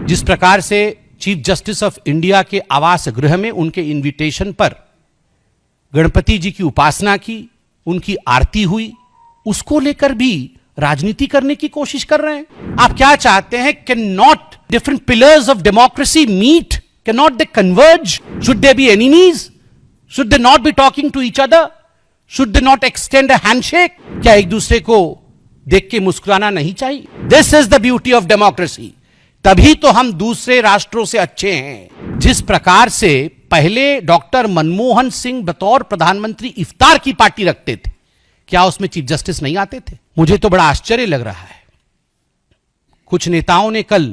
जिस प्रकार से चीफ जस्टिस ऑफ इंडिया के आवास गृह में उनके इनविटेशन पर गणपति जी की उपासना की, उनकी आरती हुई, उसको लेकर भी राजनीति करने की कोशिश कर रहे हैं। आप क्या चाहते हैं? Can not different pillars of democracy meet? Can not they converge? Should they be enemies? Should they not be talking to each other? Should they not extend a handshake? क्या एक दूसरे को देख के मुस्कुराना नहीं चाहिए? This is the beauty of democracy. तभी तो हम दूसरे राष्ट्रों से अच्छे हैं। जिस प्रकार से पहले डॉक्टर मनमोहन सिंह बतौर प्रधानमंत्री इफ्तार की पार्टी रखते थे, क्या उसमें चीफ जस्टिस नहीं आते थे? मुझे तो बड़ा आश्चर्य लग रहा है। कुछ नेताओं ने कल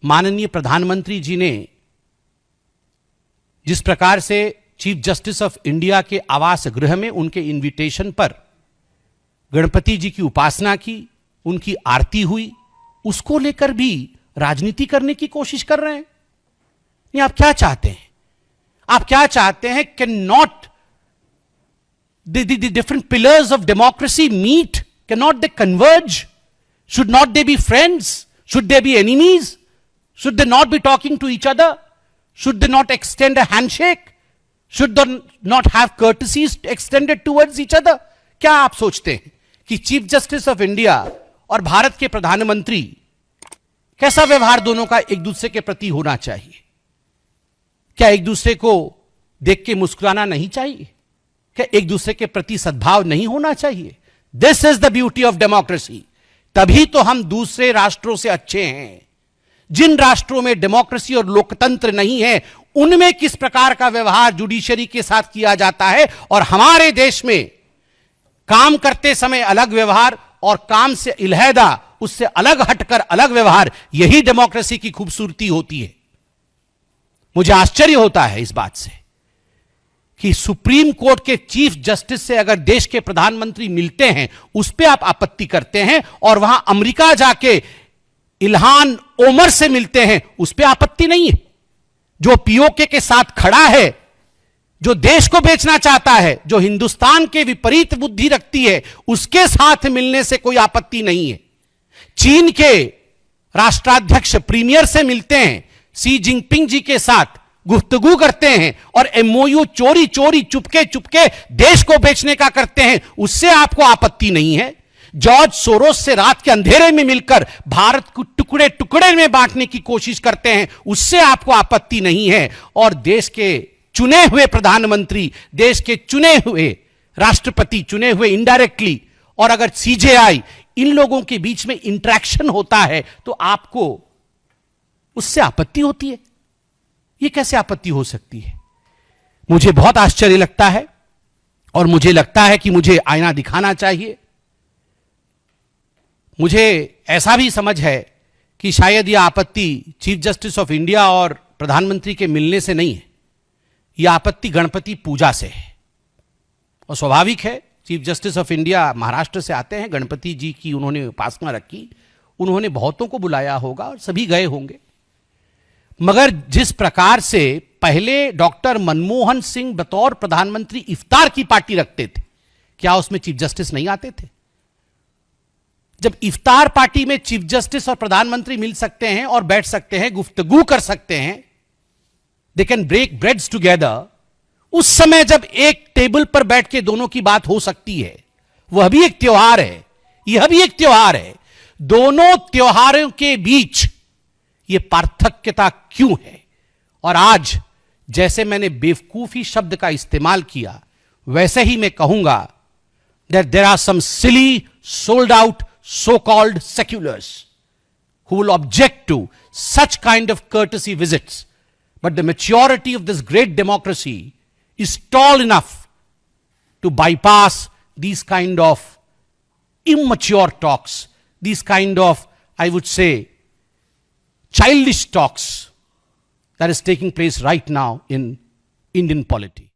माननीय प्रधानमंत्री जी ने जिस प्रकार से चीफ जस्टिस ऑफ इंडिया के आवास गृह में उनके इनविटेशन पर गणपति जी की उपासना की, उनकी आरती हुई, उसको लेकर भी राजनीति करने की कोशिश कर रहे हैं। नहीं, आप क्या चाहते हैं? आप क्या चाहते हैं? Can not the different pillars of democracy meet? Can not they converge? Should not they be friends? Should they be enemies? Should they not be talking to each other? Should they not extend a handshake? Should they not have courtesies extended towards each other? क्या आप सोचते हैं कि chief justice of India और भारत के प्रधानमंत्री कैसा व्यवहार दोनों का एक दूसरे के प्रति होना चाहिए? क्या एक दूसरे को देख के मुस्कुराना नहीं चाहिए? क्या एक दूसरे के प्रति सद्भाव नहीं होना चाहिए? This is the beauty of democracy. तभी तो हम दूसरे राष्ट्रों से अच्छे हैं। जिन राष्ट्रों में डेमोक्रेसी और लोकतंत्र नहीं है, उनमें किस प्रकार का व्यवहार जुडिशरी के साथ किया जाता है, और हमारे देश में काम करते समय अलग व्यवहार और काम से इल्हैदा उससे अलग हटकर अलग व्यवहार, यही डेमोक्रेसी की खूबसूरती होती है। मुझे आश्चर्य होता है इस बात से कि सुप्रीम कोर्ट के चीफ जस्टिस से अगर देश के प्रधानमंत्री मिलते हैं, उस पर आप आपत्ति करते हैं, और वहां अमेरिका जाके इल्हान ओमर से मिलते हैं, उस पर आपत्ति नहीं है। जो पीओके के साथ खड़ा है, जो देश को बेचना चाहता है, जो हिंदुस्तान के विपरीत बुद्धि रखती है, उसके साथ मिलने से कोई आपत्ति नहीं है। चीन के राष्ट्राध्यक्ष प्रीमियर से मिलते हैं, सी जिनपिंग जी के साथ गुफ्तगू करते हैं, और एमओयू चोरी चोरी चुपके चुपके देश को बेचने का करते हैं, उससे आपको आपत्ति नहीं है। जॉर्ज सोरोस से रात के अंधेरे में मिलकर भारत को टुकड़े टुकड़े में बांटने की कोशिश करते हैं, उससे आपको आपत्ति नहीं है। और देश के चुने हुए प्रधानमंत्री, देश के चुने हुए राष्ट्रपति, चुने हुए इनडायरेक्टली, और अगर सीजेआई, इन लोगों के बीच में इंटरेक्शन होता है तो आपको उससे आपत्ति होती है। यह कैसे आपत्ति हो सकती है? मुझे बहुत आश्चर्य लगता है, और मुझे लगता है कि मुझे आईना दिखाना चाहिए। मुझे ऐसा भी समझ है कि शायद यह आपत्ति चीफ जस्टिस ऑफ इंडिया और प्रधानमंत्री के मिलने से नहीं है, यह आपत्ति गणपति पूजा से है। और स्वाभाविक है, chief justice of India Maharashtra से आते हैं, गणपति जी की उन्होंने उपासना रखी, उन्होंने बहुतों को बुलाया होगा और सभी गए होंगे। मगर जिस प्रकार से पहले डॉक्टर मनमोहन सिंह बतौर प्रधानमंत्री इफ्तार की पार्टी रखते थे, क्या उसमें चीफ जस्टिस नहीं आते थे? जब इफ्तार पार्टी में चीफ जस्टिस और प्रधानमंत्री मिल सकते हैं और बैठ सकते हैं, गुफ्तगू कर सकते हैं, they can break breads together, उस समय जब एक टेबल पर बैठ के दोनों की बात हो सकती है, वह भी एक त्योहार है, यह भी एक त्योहार है। दोनों त्योहारों के बीच यह पार्थक्यता क्यों है? और आज जैसे मैंने बेवकूफी शब्द का इस्तेमाल किया, वैसे ही मैं कहूंगा that there are some silly, sold out, so-called seculars who will object to such kind of courtesy visits. But the maturity of this great democracy is tall enough to bypass these kind of immature talks, these kind of, I would say, childish talks that is taking place right now in Indian polity.